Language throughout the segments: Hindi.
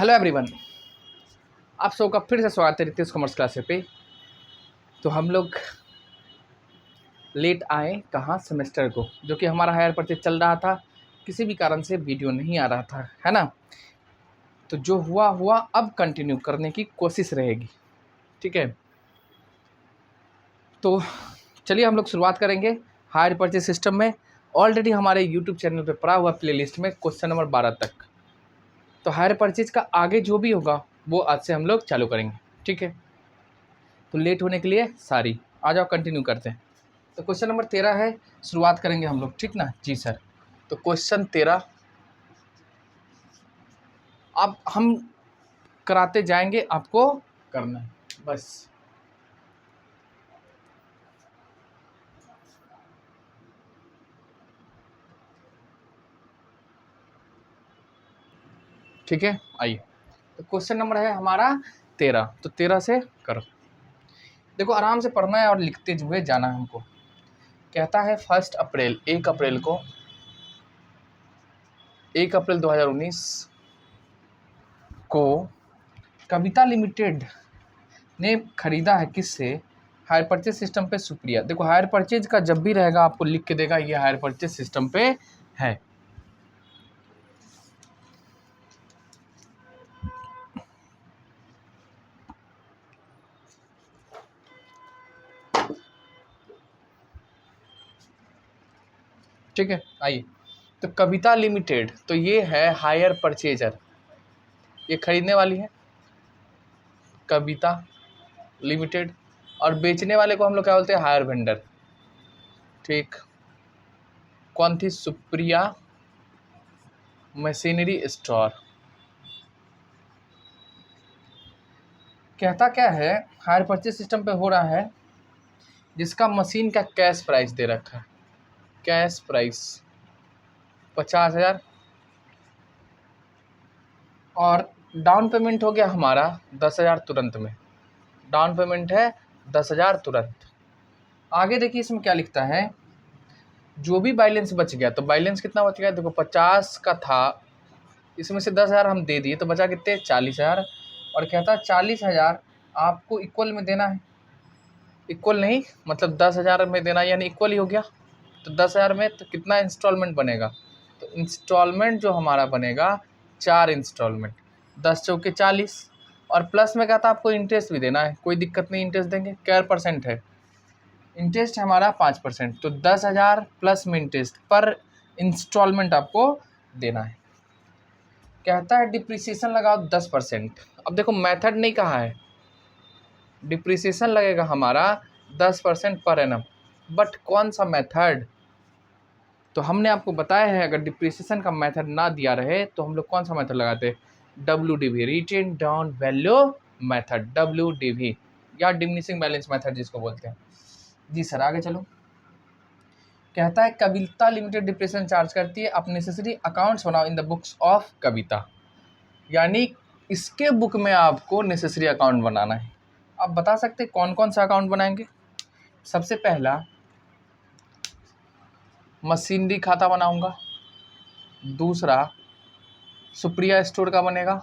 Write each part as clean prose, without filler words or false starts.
हेलो एवरीवन, आप सबका फिर से स्वागत है रितेश कॉमर्स क्लासेस पे। तो हम लोग लेट आए कहाँ सेमेस्टर को, जो कि हमारा हायर परचेज चल रहा था। किसी भी कारण से वीडियो नहीं आ रहा था, है ना। तो जो हुआ हुआ, अब कंटिन्यू करने की कोशिश रहेगी, ठीक है। तो चलिए हम लोग शुरुआत करेंगे हायर परचेज सिस्टम में। ऑलरेडी हमारे यूट्यूब चैनल पे पड़ा हुआ प्लेलिस्ट में क्वेश्चन नंबर 12 तक। तो हायर परचेज का आगे जो भी होगा वो आज से हम लोग चालू करेंगे, ठीक है। तो लेट होने के लिए सॉरी, आ जाओ कंटिन्यू करते हैं। तो क्वेश्चन नंबर 13 है, शुरुआत करेंगे हम लोग, ठीक ना जी सर। तो क्वेश्चन 13 अब हम कराते जाएंगे, आपको करना है बस। ठीक है, आइए। तो क्वेश्चन नंबर है हमारा 13। तो 13 से करो। देखो आराम से पढ़ना है और लिखते हुए जाना है हमको। कहता है 1 अप्रैल 1 अप्रैल को 1 अप्रैल 2019 को कविता लिमिटेड ने खरीदा है किससे? हायर परचेज सिस्टम पे सुप्रिया। देखो हायर परचेज का जब भी रहेगा आपको लिख के देगा ये हायर परचेज सिस्टम पे है। ठीक है, आइए। तो कविता लिमिटेड, तो ये है हायर परचेजर, ये खरीदने वाली है कविता लिमिटेड। और बेचने वाले को हम लोग क्या बोलते हैं? Higher vendor. ठीक, कौन थी? Supriya machinery store. कहता क्या है, हायर परचेज सिस्टम पे हो रहा है जिसका मशीन का कैश प्राइस दे रखा है। कैश प्राइस 50,000 और डाउन पेमेंट हो गया हमारा 10,000 तुरंत में। डाउन पेमेंट है 10,000 तुरंत। आगे देखिए इसमें क्या लिखता है, जो भी बैलेंस बच गया। तो बैलेंस कितना बच गया? देखो 50 का था, इसमें से 10,000 हम दे दिए तो बचा कितने? 40,000। और कहता है 40,000 आपको इक्वल में देना है। इक्वल नहीं मतलब 10,000 में देना, यानी इक्वल ही हो गया। तो 10,000 में तो कितना इंस्टॉलमेंट बनेगा? तो इंस्टॉलमेंट जो हमारा बनेगा 4 इंस्टॉलमेंट, 10 चौके 40। और प्लस में कहता आपको इंटरेस्ट भी देना है, कोई दिक्कत नहीं, इंटरेस्ट देंगे। क्या परसेंट है? इंटरेस्ट हमारा 5%। तो 10,000 प्लस में इंटरेस्ट पर इंस्टॉलमेंट आपको देना है। कहता है डिप्रिसिएशन लगाओ 10%। अब देखो मेथड नहीं कहा है, डिप्रिसिएशन लगेगा हमारा 10% पर एनम, बट कौन सा मेथड? तो हमने आपको बताया है अगर डिप्रिसिएशन का मेथड ना दिया रहे तो हम लोग कौन सा मेथड लगाते हैं? WDV, written down value method, WDV या डिमिनिशिंग बैलेंस मेथड जिसको बोलते हैं। जी सर, आगे चलो। कहता है कविता लिमिटेड डिप्रेशन चार्ज करती है, आप नेसेसरी अकाउंट्स बनाओ इन द बुक्स ऑफ कविता। यानी इसके बुक में आपको नेसेसरी अकाउंट बनाना है। आप बता सकते हैं कौन कौन सा अकाउंट बनाएंगे? सबसे पहला मशीनरी खाता बनाऊंगा, दूसरा सुप्रिया स्टोर का बनेगा,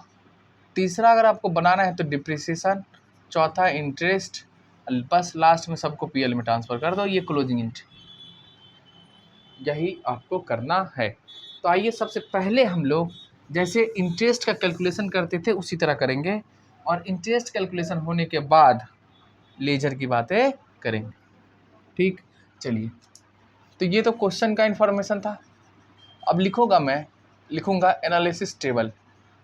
तीसरा अगर आपको बनाना है तो डिप्रिसिएशन, चौथा इंटरेस्ट, बस लास्ट में सबको पीएल में ट्रांसफ़र कर दो, ये क्लोजिंग इंट्री। यही आपको करना है। तो आइए सबसे पहले हम लोग जैसे इंटरेस्ट का कैलकुलेशन करते थे उसी तरह करेंगे, और इंटरेस्ट कैलकुलेशन होने के बाद लेजर की बातें करेंगे। ठीक, चलिए। तो ये तो क्वेश्चन का इन्फॉर्मेशन था। अब मैं लिखूंगा एनालिसिस टेबल,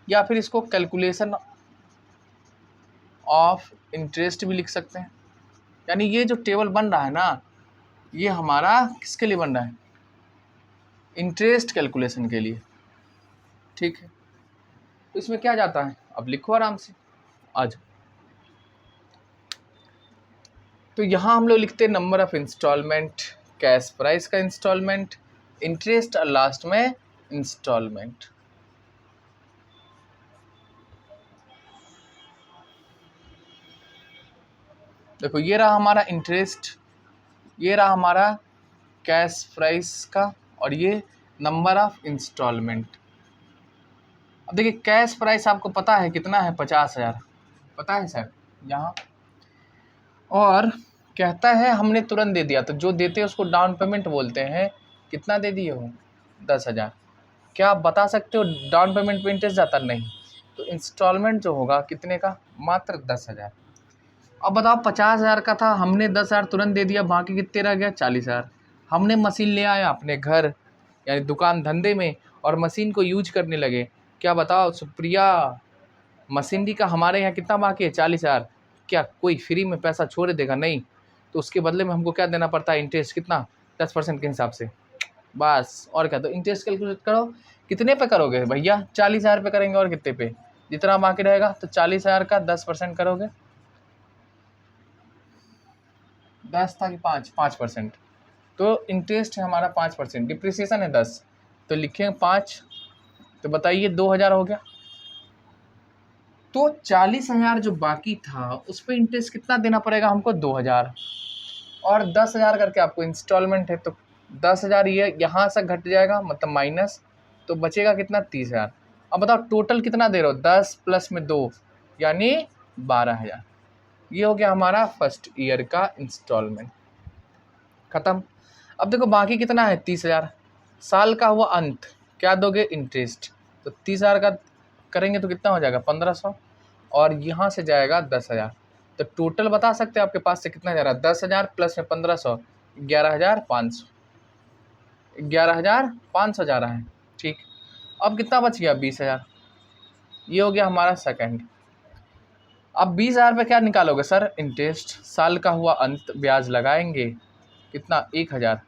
या फिर इसको कैलकुलेशन ऑफ इंटरेस्ट भी लिख सकते हैं। यानी ये जो टेबल बन रहा है ना, ये हमारा किसके लिए बन रहा है? इंटरेस्ट कैलकुलेशन के लिए। ठीक है, तो इसमें क्या जाता है? अब लिखो आराम से आज। तो यहाँ हम लोग लिखते हैं number of installment, cash price का इंस्टॉलमेंट, इंटरेस्ट और लास्ट में इंस्टॉलमेंट। देखो ये रहा हमारा इंटरेस्ट, ये रहा हमारा कैश प्राइस का, और ये नंबर ऑफ इंस्टॉलमेंट। अब देखिए कैश प्राइस आपको पता है कितना है, 50,000 पता है सर यहाँ। और कहता है हमने तुरंत दे दिया, तो जो देते हैं उसको डाउन पेमेंट बोलते हैं। कितना दे दिए हो, 10,000। क्या आप बता सकते हो डाउन पेमेंट पे इंटरेस्ट जाता? नहीं। तो इंस्टॉलमेंट जो होगा कितने का, मात्र 10,000। अब बताओ 50,000 का था, हमने 10,000 तुरंत दे दिया, बाकी कितने रह गया, 40,000। हमने मशीन ले आया अपने घर यानी दुकान धंधे में और मशीन को यूज करने लगे। क्या बताओ सुप्रिया मशीनरी का हमारे यहाँ कितना बाकी है, 40,000। क्या कोई फ्री में पैसा छोड़ देगा? नहीं। तो उसके बदले में हमको क्या देना पड़ता है, इंटरेस्ट कितना, 10% के हिसाब से। बस और क्या, तो इंटरेस्ट कैलकुलेट करो कितने पे करोगे भैया, 40,000 पे करेंगे और कितने पे, जितना बाकी रहेगा। तो 40,000 का 10% करोगे, 10 था कि 5%। तो इंटरेस्ट है हमारा 5%, डिप्रिसिएशन है 10, तो लिखेंगे 5। तो बताइए 2,000 हो गया। तो 40,000 जो बाकी था उस पर इंटरेस्ट कितना देना पड़ेगा हमको, 2,000। और 10,000 करके आपको इंस्टॉलमेंट है, तो 10,000 ये यहाँ से घट जाएगा, मतलब माइनस, तो बचेगा कितना, 30,000। अब बताओ टोटल कितना दे रहे हो, 10 प्लस में 2 यानी 12,000। ये हो गया हमारा फर्स्ट ईयर का इंस्टॉलमेंट, खत्म। अब देखो बाकी कितना है, 30,000। साल का हुआ अंत, क्या दोगे, इंटरेस्ट। तो 30,000 का करेंगे तो कितना हो जाएगा, 1,500। और यहाँ से जाएगा 10,000। तो टोटल बता सकते हैं आपके पास से कितना जा रहा है, 10,000 प्लस में 1,500, 11,500, 11,500 जा रहा है। ठीक, अब कितना बच गया, 20,000। ये हो गया हमारा सेकंड। अब 20,000 पे क्या निकालोगे सर, इंटरेस्ट, साल का हुआ अंत, ब्याज लगाएंगे, कितना, 1,000।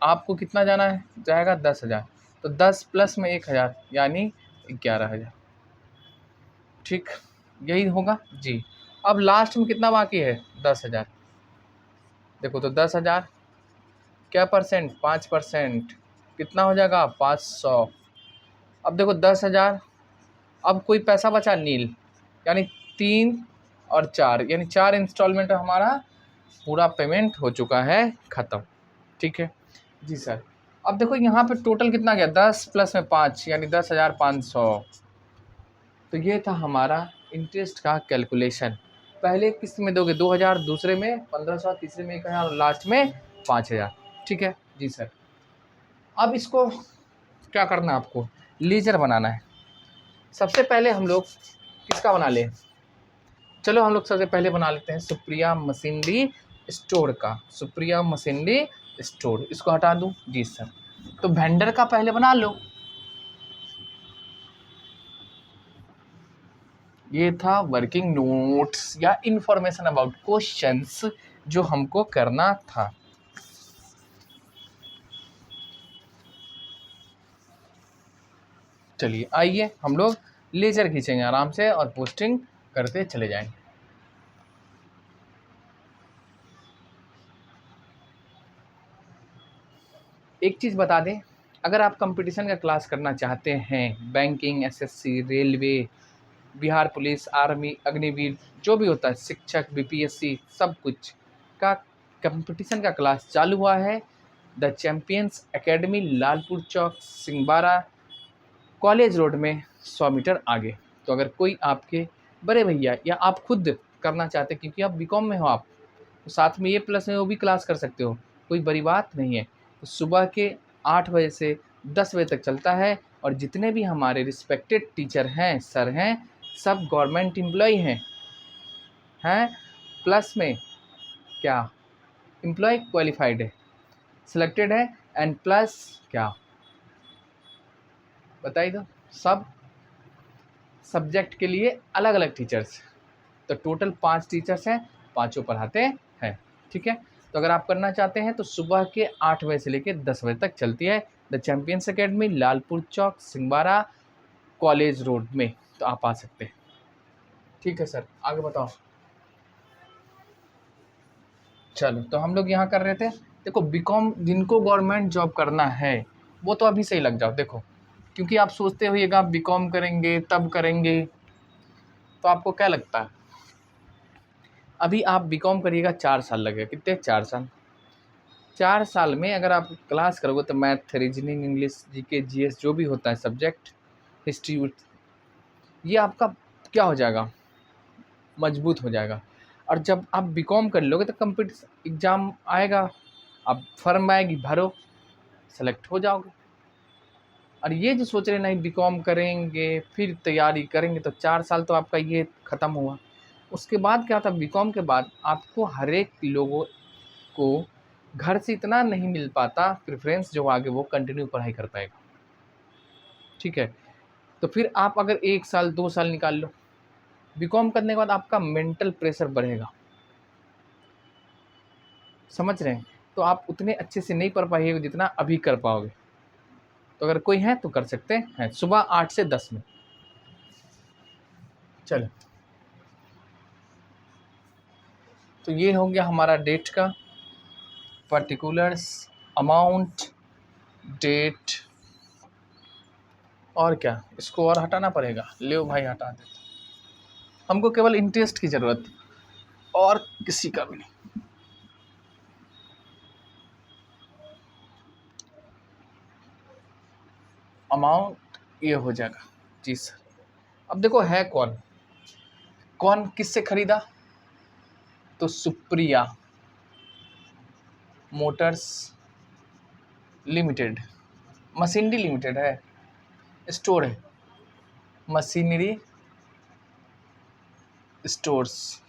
आपको कितना जाना है, जाएगा 10,000। तो 10 प्लस में 1,000 यानी 11,000। ठीक, यही होगा जी। अब लास्ट में कितना बाकी है, 10,000। देखो तो 10,000 क्या परसेंट, 5%, कितना हो जाएगा, 500। अब देखो 10,000, अब कोई पैसा बचा, नील, यानी 3 और 4 यानी 4 इंस्टॉलमेंट हमारा पूरा पेमेंट हो चुका है, ख़त्म। ठीक है जी सर। अब देखो यहाँ पे टोटल कितना गया, 10 प्लस में 5 यानी 10,500। तो ये था हमारा इंटरेस्ट का कैलकुलेशन। पहले किस्त में दोगे 2,000, दूसरे में 1,500, तीसरे में 1,000 और लास्ट में 5,000। ठीक है जी सर। अब इसको क्या करना है, आपको लीजर बनाना है। सबसे पहले हम लोग किसका बना लें, चलो हम लोग सबसे पहले बना लेते हैं सुप्रिया मशीनरी स्टोर का। सुप्रिया मशीनरी स्टोर, इसको हटा दूं जी सर। तो वेंडर का पहले बना लो। ये था वर्किंग नोट्स या इंफॉर्मेशन अबाउट क्वेश्चंस जो हमको करना था। चलिए आइए हम लोग लेजर खींचेंगे आराम से और पोस्टिंग करते चले जाएंगे। एक चीज़ बता दें, अगर आप कंपटीशन का क्लास करना चाहते हैं, banking, SSC, railway, Bihar police, army, Agniveer, जो भी होता है, शिक्षक, बीपीएससी, सब कुछ का कंपटीशन का क्लास चालू हुआ है। The champions academy, Lalpur Chowk, Singbara, college road में 100 मीटर आगे। तो अगर कोई आपके बड़े भैया या आप खुद करना चाहते हैं, क्योंकि आप बीकॉम में हो आप, तो साथ में ये प्लस में वो भी क्लास कर सकते हो, कोई बड़ी बात नहीं है। तो सुबह के 8 बजे से 10 बजे तक चलता है और जितने भी हमारे रिस्पेक्टेड टीचर हैं, सर हैं, सब गवर्नमेंट एम्प्लॉय हैं प्लस में क्या, एम्प्लॉय क्वालिफाइड है, सिलेक्टेड है, एंड प्लस क्या बताइए, तो सब सब्जेक्ट के लिए अलग अलग टीचर्स। तो टोटल 5 टीचर्स हैं, पाँचों पढ़ाते हैं। ठीक है, तो अगर आप करना चाहते हैं तो सुबह के 8 बजे से लेकर 10 बजे तक चलती है the champions academy, Lalpur Chowk, Singbara, college road में। तो आप आ सकते हैं। ठीक है सर, आगे बताओ। चलो, तो हम लोग यहाँ कर रहे थे, देखो बीकॉम जिनको गवर्नमेंट जॉब करना है वो तो अभी से ही लग जाओ। देखो क्योंकि आप सोचते होइएगा आप बीकॉम करेंगे तब करेंगे, तो आपको क्या लगता है, अभी आप बीकॉम करिएगा 4 साल लगेगा, कितने, 4 साल। 4 साल में अगर आप क्लास करोगे तो math, reasoning, English, GK, GS जो भी होता है सब्जेक्ट, हिस्ट्री, ये आपका क्या हो जाएगा, मजबूत हो जाएगा। और जब आप बीकॉम कर लोगे तो कंपटीशन एग्ज़ाम आएगा, अब फर्म आएगी, भरो, सेलेक्ट हो जाओगे। और ये जो सोच रहे नहीं बीकॉम करेंगे फिर तैयारी करेंगे, तो 4 साल तो आपका ये ख़त्म हुआ। उसके बाद क्या होता है, बीकॉम के बाद आपको हर एक लोगों को घर से इतना नहीं मिल पाता प्रेफरेंस जो आगे वो कंटिन्यू पढ़ाई कर पाएगा। ठीक है, तो फिर आप अगर 1 साल 2 साल निकाल लो, बीकॉम करने के बाद आपका मेंटल प्रेशर बढ़ेगा, समझ रहे हैं? तो आप उतने अच्छे से नहीं पढ़ पाइएगा जितना अभी कर पाओगे। तो अगर कोई है तो कर सकते हैं, सुबह 8 से 10 में। चलो, तो ये हो गया हमारा डेट का, पर्टिकुलर्स, अमाउंट, डेट, और क्या, इसको और हटाना पड़ेगा, ले भाई हटा दे। हमको केवल इंटरेस्ट की ज़रूरत, और किसी का भी नहीं। अमाउंट ये हो जाएगा जी सर। अब देखो है कौन, कौन किससे खरीदा, तो Supriya Motors limited, machinery limited है, स्टोर है, मशीनरी स्टोर्स।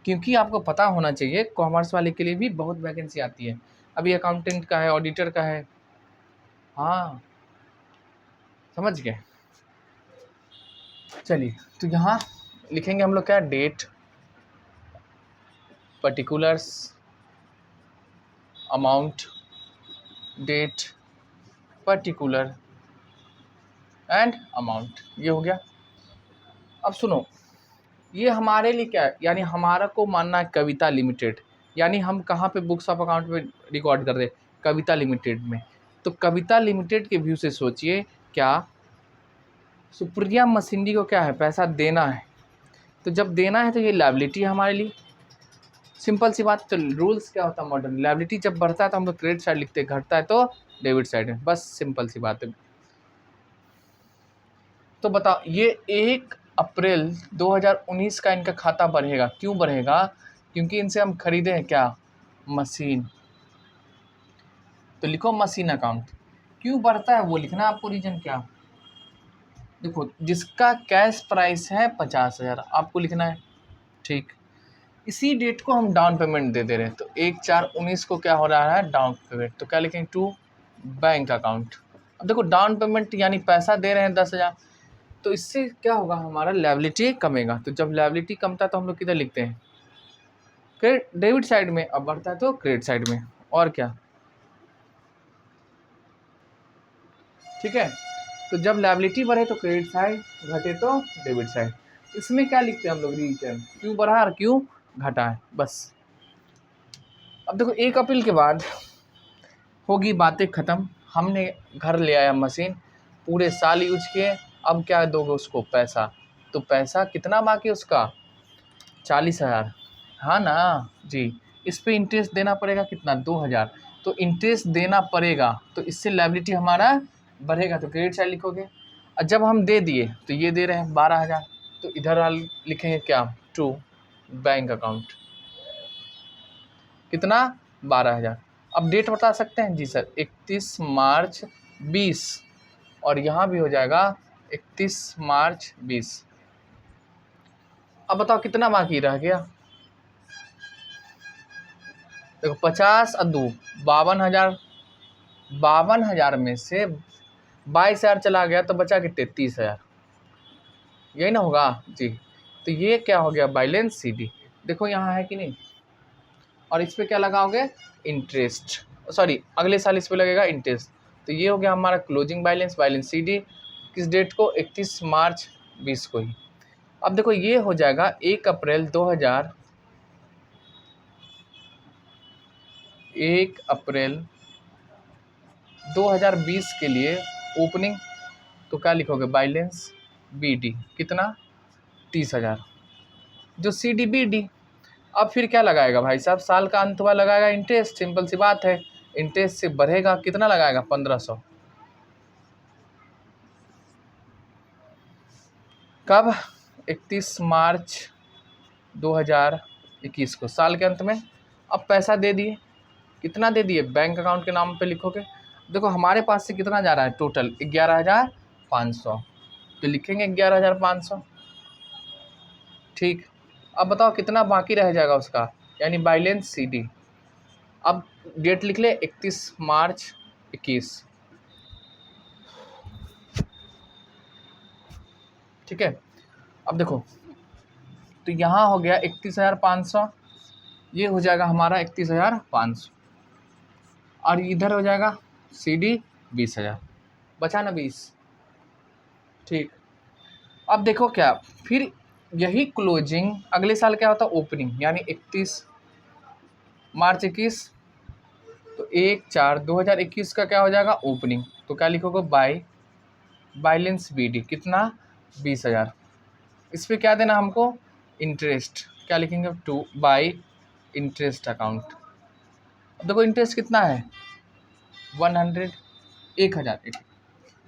क्योंकि आपको पता होना चाहिए कॉमर्स वाले के लिए भी बहुत वैकेंसी आती है, अभी अकाउंटेंट का है, ऑडिटर का है। हाँ, समझ गए। चलिए, तो यहाँ लिखेंगे हम लोग क्या, date, particulars, amount, date, particular and amount, ये हो गया। अब सुनो, ये हमारे लिए क्या है, यानी हमारा को मानना है कविता लिमिटेड, यानी हम कहाँ पे बुक्स ऑफ अकाउंट में रिकॉर्ड कर रहे हैं, कविता लिमिटेड में। तो कविता लिमिटेड के व्यू से सोचिए, क्या सुप्रिया मशीनरी को क्या है, पैसा देना है, तो जब देना है तो ये लायबिलिटी है हमारे लिए, सिंपल सी बात। तो रूल्स क्या होता है मॉडर्न, लायबिलिटी जब बढ़ता है तो हम लोग क्रेडिट साइड लिखते हैं, घटता है तो डेबिट साइड में, बस सिंपल सी बात है। तो बताओ, ये 1 अप्रैल 2019 का इनका खाता बढ़ेगा, क्यों बढ़ेगा, क्योंकि इनसे हम खरीदे हैं क्या, मशीन। तो लिखो मशीन अकाउंट, क्यों बढ़ता है वो लिखना आपको, रीजन क्या। देखो, जिसका कैश प्राइस है 50,000 आपको लिखना है, ठीक। इसी डेट को हम डाउन पेमेंट दे दे रहे हैं, तो 1/4/19 को क्या हो रहा है, डाउन पेमेंट, तो क्या लिखेंगे, टू बैंक अकाउंट। अब देखो, डाउन पेमेंट यानी पैसा दे रहे हैं 10,000, तो इससे क्या होगा, हमारा लायबिलिटी कमेगा। तो जब लायबिलिटी कमता है तो हम लोग किधर लिखते हैं, क्रेडिट डेबिट साइड में, अब बढ़ता है तो क्रेडिट साइड में, और क्या, ठीक है। तो जब लायबिलिटी बढ़े तो क्रेडिट साइड, घटे तो डेबिट साइड। इसमें क्या लिखते हैं हम लोग, रीजन, क्यों बढ़ा और क्यों घटा है, बस। अब देखो, 1 अप्रैल के बाद होगी बातें ख़त्म, हमने घर ले आया मशीन, पूरे साल यूज किए, अब क्या दोगे उसको, पैसा। तो पैसा कितना बाकी उसका, 40,000, हाँ ना जी। इस पे इंटरेस्ट देना पड़ेगा कितना, 2,000, तो इंटरेस्ट देना पड़ेगा, तो इससे लायबिलिटी हमारा बढ़ेगा, तो क्रेडिट साइड लिखोगे। और जब हम दे दिए तो ये दे रहे हैं 12,000, तो इधर लिखेंगे क्या, टू बैंक अकाउंट, कितना, 12,000। अब डेट बता सकते हैं, जी सर, 31 मार्च 20, और यहाँ भी हो जाएगा 31 मार्च 20। अब बताओ कितना बाकी रह गया, देखो 50 और 2 52,000, 52,000 में से 22,000 चला गया तो बचा कितने, 30,000, यही ना होगा जी। तो ये क्या हो गया, बैलेंस सीडी, देखो यहाँ है कि नहीं। और इस पर क्या लगाओगे, इंटरेस्ट, सॉरी अगले साल इस पर लगेगा इंटरेस्ट। तो ये हो गया हमारा क्लोजिंग बैलेंस, बैलेंस सीडी, किस डेट को, 31 मार्च 20 को ही। अब देखो, ये हो जाएगा 1 अप्रैल 2020 के लिए ओपनिंग, तो क्या लिखोगे, बैलेंस बीडी, कितना, 30,000, जो सीडी बीडी। अब फिर क्या लगाएगा भाई साहब, साल का अंत हुआ, लगाएगा इंटरेस्ट, सिंपल सी बात है, इंटरेस्ट से बढ़ेगा, कितना लगाएगा, 1,500। कब? 31 मार्च 2021 को, साल के अंत में। अब पैसा दे दिए, कितना दे दिए? बैंक अकाउंट के नाम पे लिखोगे। देखो हमारे पास से कितना जा रहा है टोटल? 11,500, तो लिखेंगे 11,500। ठीक, अब बताओ कितना बाकी रह जाएगा उसका, यानी बैलेंस CD। अब डेट लिख ले 31 मार्च 21, ठीक है। अब देखो, तो यहाँ हो गया 31,500, ये हो जाएगा हमारा 31,500, और इधर हो जाएगा CD 20,000, बचा ना 20। ठीक, अब देखो क्या, फिर यही क्लोजिंग अगले साल क्या होता है? ओपनिंग, यानी 31 मार्च 21, तो 1/4/2021 का क्या हो जाएगा? ओपनिंग। तो क्या लिखोगे? बैलेंस BD कितना? 20,000। इस पर क्या देना हमको? इंटरेस्ट। क्या लिखेंगे? Two by interest account. अब देखो इंटरेस्ट कितना है? 100, 1,000,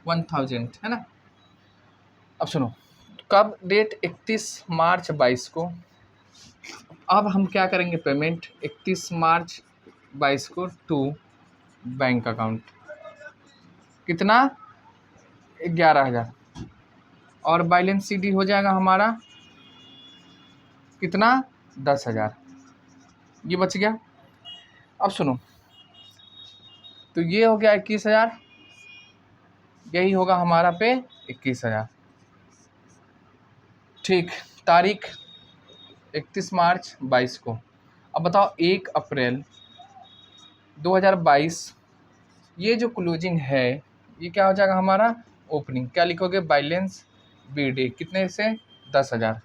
1,000 है ना। अब सुनो, कब? डेट 31 मार्च 22 को। अब हम क्या करेंगे? पेमेंट 31 मार्च 22 को टू बैंक अकाउंट, कितना? 11,000, और बैलेंस CD हो जाएगा हमारा कितना? 10,000, ये बच गया। अब सुनो, तो ये हो गया 21,000, यही होगा हमारा पे 21,000। ठीक, तारीख 31 मार्च 22 को। अब बताओ 1 अप्रैल 2022, ये जो क्लोजिंग है ये क्या हो जाएगा हमारा? ओपनिंग। क्या लिखोगे? बैलेंस BD कितने से? 10,000,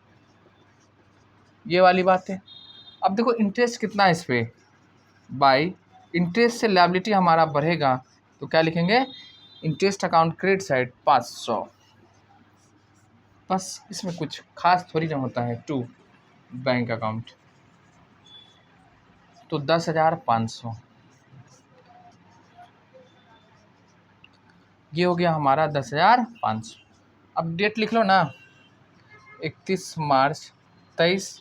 ये वाली बात है। अब देखो इंटरेस्ट कितना है इस पर? बाई इंटरेस्ट से लायबिलिटी हमारा बढ़ेगा, तो क्या लिखेंगे? इंटरेस्ट अकाउंट क्रेडिट साइड 500, बस, इसमें कुछ खास थोड़ी ना होता है। टू बैंक अकाउंट, तो 10,500, ये हो गया हमारा 10,500। अब डेट लिख लो ना, 31 मार्च 23,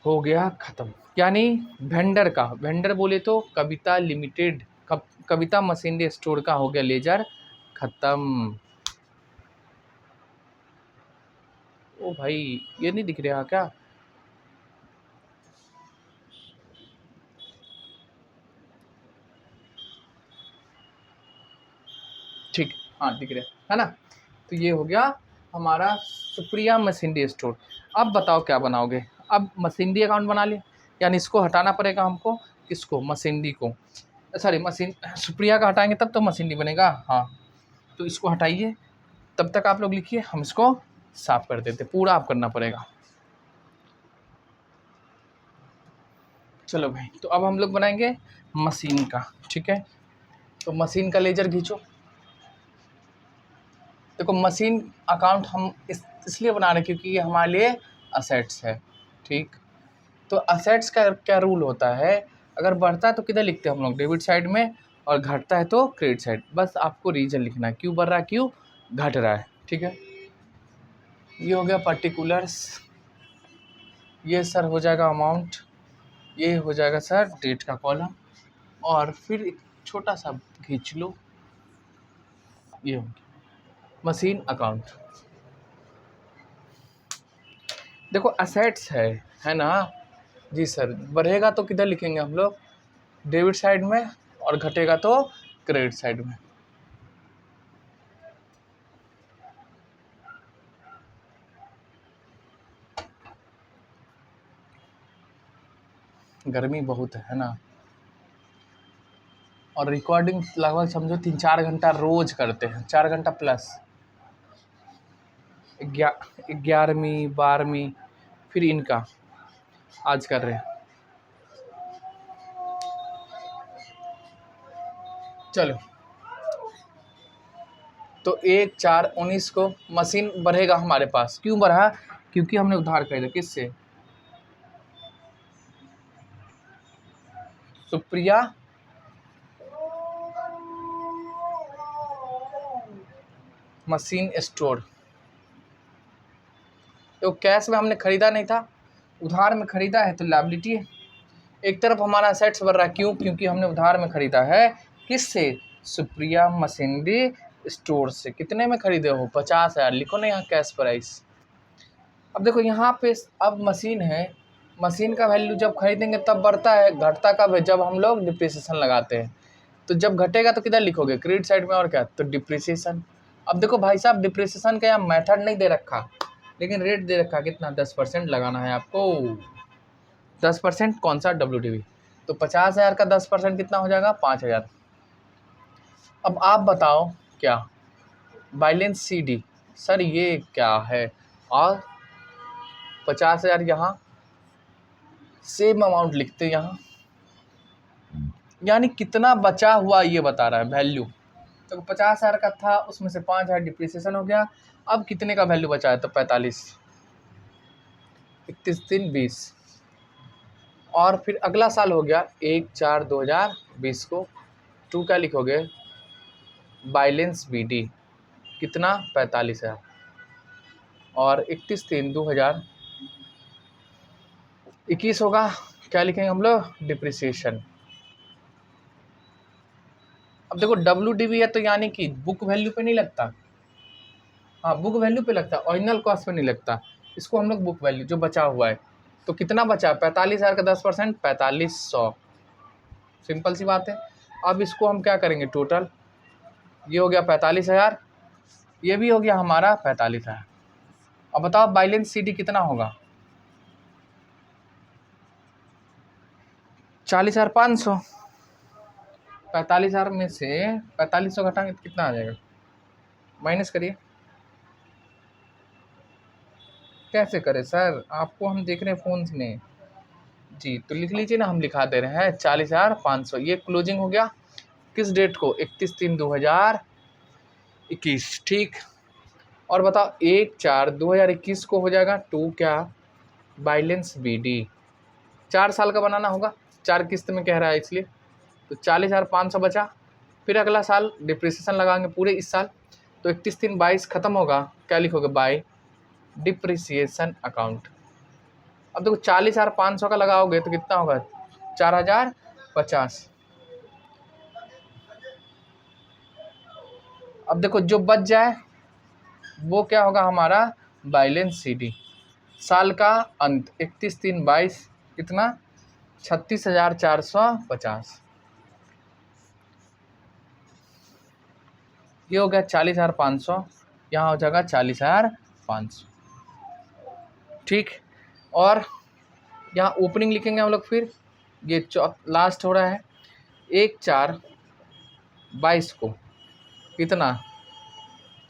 हो गया ख़त्म। यानी वेंडर का, वेंडर बोले तो कविता लिमिटेड, कविता मशीनरी स्टोर का हो गया लेजर ख़त्म। ओ भाई, ये नहीं दिख रहा क्या? ठीक, हाँ दिख रहा है ना। तो ये हो गया हमारा सुप्रिया मशीनरी स्टोर। अब बताओ क्या बनाओगे? अब मशीनरी अकाउंट बना लिया, यानी इसको हटाना पड़ेगा हमको। किसको? मशीनरी को, सॉरी मशीन, सुप्रिया का हटाएंगे तब तो मशीनरी बनेगा। हाँ, तो इसको हटाइए, तब तक आप लोग लिखिए, हम इसको साफ कर देते, पूरा आप करना पड़ेगा। चलो भाई, तो अब हम लोग बनाएंगे मशीन का, ठीक है। तो मशीन का लेजर खींचो। देखो मशीन अकाउंट हम इसलिए बना रहे हैं क्योंकि ये हमारे लिए असेट्स है, ठीक। तो असेट्स का क्या रूल होता है? अगर बढ़ता है तो किधर लिखते हैं हम लोग? डेबिट साइड में, और घटता है तो क्रेडिट साइड। बस आपको रीजन लिखना है, क्यों बढ़ रहा है, क्यों घट रहा है, ठीक है। ये हो गया पर्टिकुलर्स, ये सर हो जाएगा अमाउंट, ये हो जाएगा सर डेट का कॉलम, और फिर एक छोटा सा खींच लो, ये हो गया मशीन अकाउंट। देखो असेट्स है ना जी सर। बढ़ेगा तो किधर लिखेंगे हम लोग? डेबिट साइड में, और घटेगा तो क्रेडिट साइड में। गर्मी बहुत है ना, और रिकॉर्डिंग लगभग समझो 3-4 घंटा रोज करते हैं, 4 घंटा प्लस। 11वीं 12वीं, फिर इनका आज कर रहे हैं। चलो, तो 1/4/19 को मशीन बढ़ेगा हमारे पास। क्यों बढ़ा? क्योंकि हमने उधार खरीदा, किससे? Supriya machine store. तो कैश में हमने खरीदा नहीं था, उधार में खरीदा है तो लायबिलिटी है। एक तरफ हमारा असेट्स बढ़ रहा है, क्यों? क्योंकि हमने उधार में खरीदा है। किससे? सुप्रिया मशीनरी स्टोर से। कितने में खरीदे हो? 50,000। लिखो ना यहाँ कैश प्राइस। अब देखो यहाँ पे अब मशीन है, मशीन का वैल्यू जब खरीदेंगे तब बढ़ता है, घटता कब है? जब हम लोग डिप्रिसिएशन लगाते हैं। तो जब घटेगा तो किधर लिखोगे? क्रेडिट साइड में, और क्या? तो डिप्रिसिएशन। अब देखो भाई साहब, डिप्रिसिएशन का यहाँ मेथड नहीं दे रखा, लेकिन रेट दे रखा। कितना? 10% लगाना है आपको। 10% कौन सा? WDV। तो 50,000 का 10% कितना हो जाएगा? 5,000। अब आप बताओ क्या? Balance CD। सर ये क्या है? और 50,000 यहाँ सेम अमाउंट लिखते यहाँ, यानी कितना बचा हुआ ये बता रहा है वैल्यू। तो 50,000 का था, उसमें से 5,000 डिप्रिसिएशन हो गया। अब कितने का वैल्यू बचा है? तो 45। 31/3/20। और फिर अगला साल हो गया 1/4/2020 को 2 क्या लिखोगे? Balance BD। कितना? 45,000। और 31/3/2021 होगा, क्या लिखेंगे हम लोग? डिप्रिसिएशन। अब देखो WDV है तो यानी कि बुक वैल्यू पे नहीं लगता। हाँ, बुक वैल्यू पे लगता है, ओरिजिनल कॉस्ट पे नहीं लगता। इसको हम लोग बुक वैल्यू जो बचा हुआ है। तो कितना बचा? 45,000 का 10% 4500। सिंपल सी बात है। अब इसको हम क्या करेंगे? टोटल ये हो गया 45,000, ये भी हो गया हमारा 45,000। अब बताओ बैलेंस CD कितना होगा? 40,500। 45,000 में से 4500 घटाएंगे तो कितना आ जाएगा? माइनस करिए। कैसे करें सर? आपको हम देख रहे हैं फ़ोन में जी, तो लिख लीजिए ना, हम लिखा दे रहे हैं 40,500। ये क्लोजिंग हो गया किस डेट को? 31/3/2021। ठीक। और बताओ 1/4/2021 को हो जाएगा 2 क्या? Balance BD। 4 साल का बनाना होगा, 4 किस्त में कह रहा है इसलिए। तो 40,500 बचा। फिर अगला साल डिप्रिसिएशन लगाएंगे पूरे इस साल। तो 31/3/22 खत्म होगा, क्या लिखोगे? By depreciation account. अब देखो 40,500 का लगाओगे तो कितना होगा? 4,050। अब देखो जो बच जाए वो क्या होगा हमारा? Balance CD। साल का अंत 31/3/22 कितना? 36,450। ये हो गया 40,500, यहाँ हो जाएगा 40,500। ठीक। और यहाँ ओपनिंग लिखेंगे हम लोग। फिर ये लास्ट हो रहा है 1/4/22 को कितना?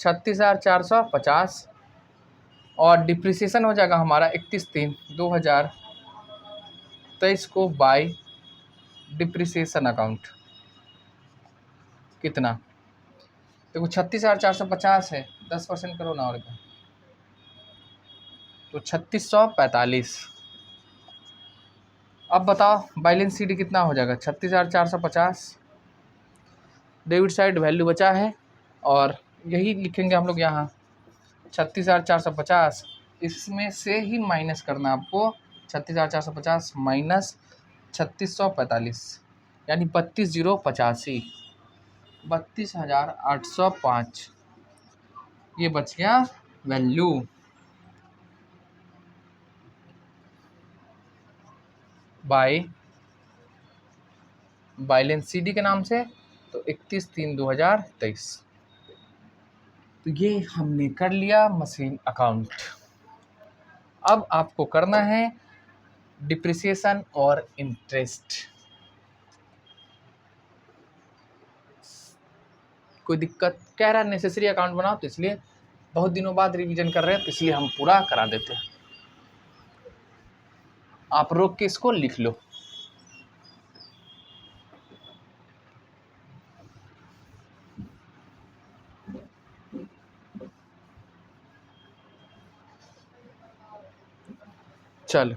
36,450। और डिप्रिसिएशन हो जाएगा हमारा 31/3/2023 को बाय डिप्रिसिएशन अकाउंट। कितना? देखो 36,450 है, 10% करो ना, और क्या? तो 3645। अब बताओ बैलेंस CD कितना हो जाएगा? 36,450। डेबिट साइड वैल्यू बचा है, और यही लिखेंगे हम लोग यहाँ 36,450। इसमें से ही माइनस करना आपको। 36,450 माइनस 3645, यानी 32,085। 32,805 ये बच गया वैल्यू। बाय बैलेंस CD के नाम से। तो 31/3/2023। तो ये हमने कर लिया मशीन अकाउंट। अब आपको करना है डिप्रिसिएशन और इंटरेस्ट। कोई दिक्कत? कह रहा है नेसेसरी अकाउंट बनाओ, तो इसलिए बहुत दिनों बाद रिवीजन कर रहे हैं, तो इसलिए हम पूरा करा देते हैं। आप रोक के इसको लिख लो। चल,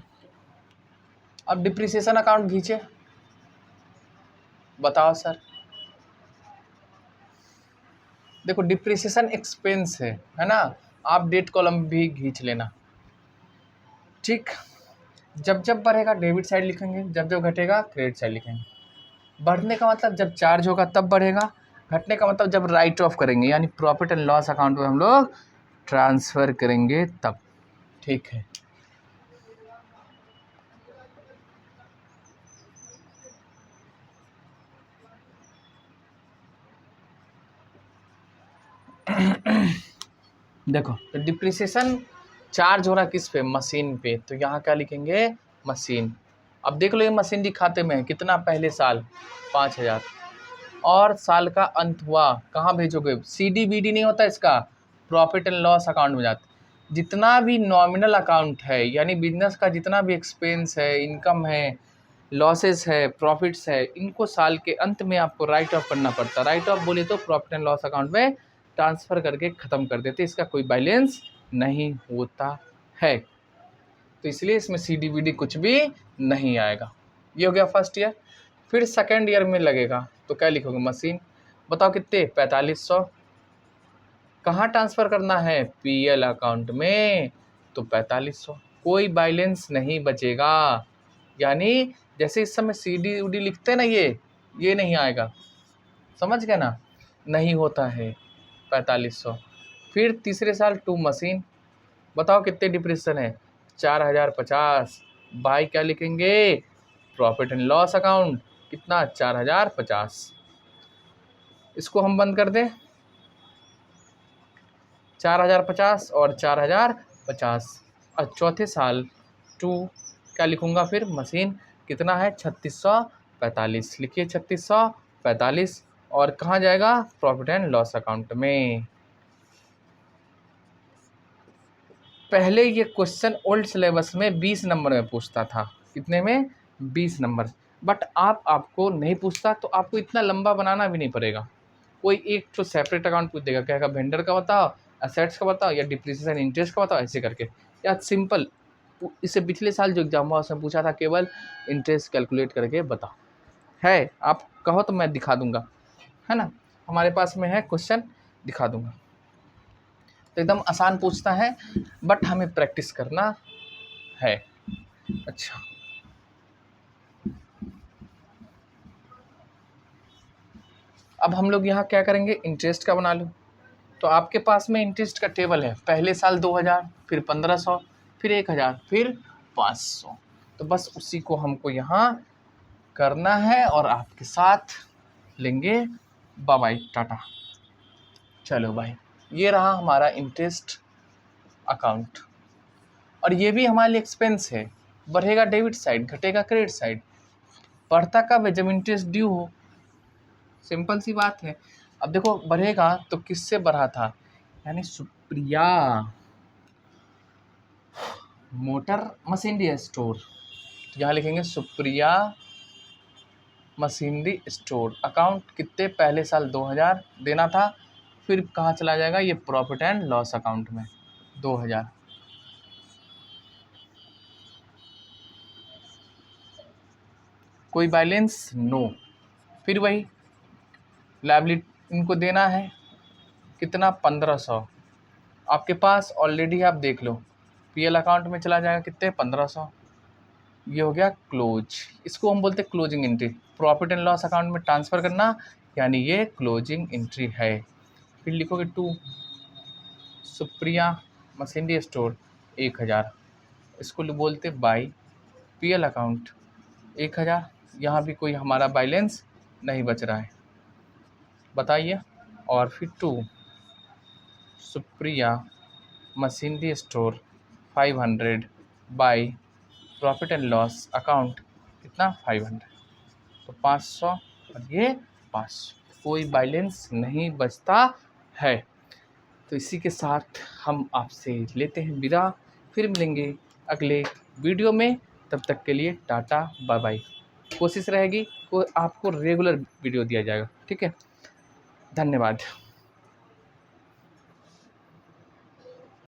अब डिप्रिसिएशन अकाउंट खींचे। बताओ सर। देखो डिप्रिसिएशन एक्सपेंस है ना, आप डेट कॉलम भी खींच लेना। ठीक, जब जब बढ़ेगा डेबिट साइड लिखेंगे, जब जब घटेगा क्रेडिट साइड लिखेंगे। बढ़ने का मतलब जब चार्ज होगा तब बढ़ेगा, घटने का मतलब जब राइट ऑफ करेंगे यानी प्रॉफिट एंड लॉस अकाउंट में हम लोग ट्रांसफ़र करेंगे तब। ठीक है, देखो तो डिप्रिसिएशन चार्ज हो रहा किस पे, मशीन पे, तो यहाँ क्या लिखेंगे, मशीन। अब देख लो ये मशीनरी खाते में है कितना, पहले साल 5,000, और साल का अंत हुआ कहाँ भेजोगे, CDBD नहीं होता इसका, प्रॉफिट एंड लॉस अकाउंट में जाता। जितना भी नॉमिनल अकाउंट है यानी बिजनेस का जितना भी एक्सपेंस है, इनकम है, लॉसेस है, प्रॉफिट्स है, इनको साल के अंत में आपको राइट ऑफ करना पड़ता है। राइट ऑफ बोले तो प्रॉफिट एंड लॉस अकाउंट में ट्रांसफ़र करके ख़त्म कर देते, इसका कोई बैलेंस नहीं होता है, तो इसलिए इसमें CDBD कुछ भी नहीं आएगा। ये हो गया फर्स्ट ईयर। फिर सेकेंड ईयर में लगेगा तो क्या लिखोगे, मशीन। बताओ कितने, 4500। कहाँ ट्रांसफ़र करना है, PL अकाउंट में, तो 4500, कोई बैलेंस नहीं बचेगा। यानी जैसे इस समय CDBD लिखते हैं ना, ये नहीं आएगा, समझ गए ना, नहीं होता है 4500। फिर तीसरे साल टू मशीन, बताओ कितने डिप्रेशन है, 4050, बाई क्या लिखेंगे, प्रॉफिट एंड लॉस अकाउंट, कितना, 4050। इसको हम बंद कर दें, 4050 और 4050। और चौथे साल टू क्या लिखूँगा फिर, मशीन, कितना है, 3645, लिखिए 3645, और कहाँ जाएगा, प्रॉफिट एंड लॉस अकाउंट में। पहले ये क्वेश्चन ओल्ड सिलेबस में 20 नंबर में पूछता था, कितने में, 20 नंबर। बट आपको नहीं पूछता तो आपको इतना लंबा बनाना भी नहीं पड़ेगा, कोई एक तो सेपरेट अकाउंट पूछ देगा, कहेगा वेंडर का बताओ, असेट्स का बताओ, या डिप्रिसिएशन इंटरेस्ट का बताओ, ऐसे करके। या सिंपल, इससे पिछले साल जो एग्जाम हुआ उसमें पूछा था केवल इंटरेस्ट कैलकुलेट करके बताओ, है आप कहो तो मैं दिखा दूंगा, है ना, हमारे पास में है क्वेश्चन, दिखा दूंगा। तो एकदम आसान पूछता है, बट हमें प्रैक्टिस करना है। अच्छा, अब हम लोग यहाँ क्या करेंगे, इंटरेस्ट का बना लो। तो आपके पास में इंटरेस्ट का टेबल है, पहले साल 2000, फिर 1500, फिर 1000, फिर 500। तो बस उसी को हमको यहाँ करना है और आपके साथ लेंगे। बाय बाय, टाटा। चलो भाई, ये रहा हमारा इंटरेस्ट अकाउंट, और ये भी हमारे लिए एक्सपेंस है। बढ़ेगा डेबिट साइड, घटेगा क्रेडिट साइड। बढ़ता कब है, जब इंटरेस्ट ड्यू हो, सिंपल सी बात है। अब देखो बढ़ेगा तो किससे बढ़ा था, यानी सुप्रिया मोटर मशीनरी स्टोर, तो यहाँ लिखेंगे सुप्रिया मशीनरी स्टोर अकाउंट, कितने, पहले साल 2000 देना था, फिर कहाँ चला जाएगा, ये प्रॉफिट एंड लॉस अकाउंट में 2000। कोई बैलेंस, नो। फिर वही लायबिलिटी इनको देना है, कितना, 1500। आपके पास ऑलरेडी, आप देख लो, PL अकाउंट में चला जाएगा, कितने, 1500। ये हो गया क्लोज, इसको हम बोलते हैं closing entry. Profit and loss account में ट्रांसफ़र करना, यानी ये क्लोजिंग एंट्री है। फिर लिखोगे टू सुप्रिया मशीनरी स्टोर 1000, इसको बोलते बाई PL अकाउंट 1000। यहाँ भी कोई हमारा बैलेंस नहीं बच रहा है, बताइए। और फिर to Supriya machinery store 500 by profit and loss account, कितना, 500, तो 500, और ये 500, कोई बैलेंस नहीं बचता है। तो इसी के साथ हम आपसे लेते हैं विदा, फिर मिलेंगे अगले वीडियो में। तब तक के लिए टाटा, बाय बाय। कोशिश रहेगी को आपको रेगुलर वीडियो दिया जाएगा, ठीक है, धन्यवाद।